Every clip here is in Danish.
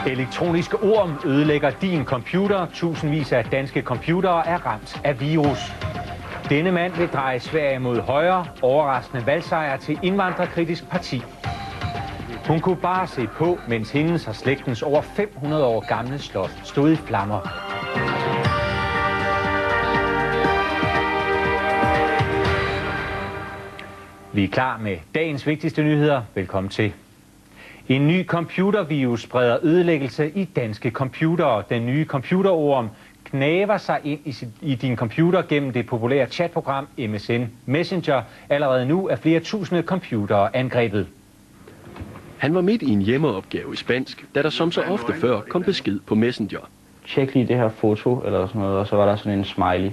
Elektroniske orm ødelægger din computer. Tusindvis af danske computere er ramt af virus. Denne mand vil dreje Sverige mod højre. Overraskende valgsejr til indvandrerkritisk parti. Hun kunne bare se på, mens hendes og slægtens over 500 år gamle slot stod i flammer. Vi er klar med dagens vigtigste nyheder. Velkommen til. En ny computervirus spreder ødelæggelse i danske computere. Den nye computerorm knaver sig ind i din computer gennem det populære chatprogram MSN Messenger. Allerede nu er flere tusinde computere angrebet. Han var midt i en hjemmeopgave i spansk, da der som så ofte før kom besked på Messenger. Tjek lige det her foto eller sådan noget, og så var der sådan en smiley,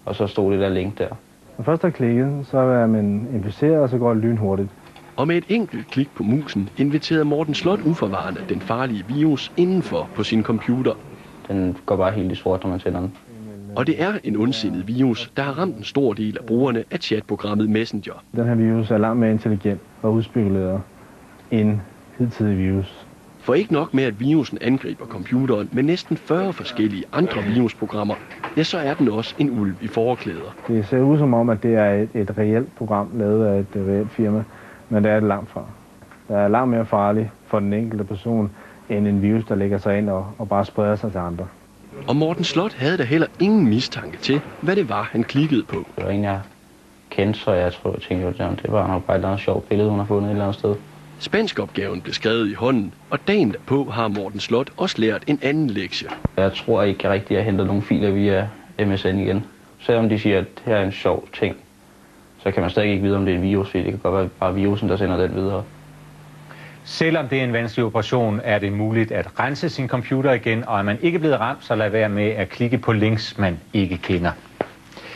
og så stod det der link der. Når først har klikket, så er man inficeret, og så går det lynhurtigt. Og med et enkelt klik på musen inviterede Morten Slot uforvarende den farlige virus indenfor på sin computer. Den går bare helt i sort, når man tænder den. Og det er en ondsindet virus, der har ramt en stor del af brugerne af chatprogrammet Messenger. Den her virus er langt mere intelligent og udspekuleret end hidtidige virus. For ikke nok med, at virusen angriber computeren med næsten 40 forskellige andre virusprogrammer, ja, så er den også en ulv i forklæder. Det ser ud som om, at det er et reelt program lavet af et reelt firma, men det er det langt fra. Det er langt mere farligt for den enkelte person, end en virus, der lægger sig ind og bare spreder sig til andre. Og Morten Slot havde da heller ingen mistanke til, hvad det var, han klikkede på. Det var en, jeg kendte, så jeg tænkte, at det var nok bare et eller andet sjovt billede, hun har fundet et eller andet sted. Spanskopgaven blev skrevet i hånden, og dagen derpå har Morten Slot også lært en anden lektie. Jeg tror ikke rigtigt, at jeg henter nogle filer via MSN igen. Selvom de siger, at her er en sjov ting, så kan man stadig ikke vide, om det er en virus, fordi det kan godt være bare virusen, der sender den videre. Selvom det er en vanskelig operation, er det muligt at rense sin computer igen, og er man ikke blevet ramt, så lad være med at klikke på links, man ikke kender.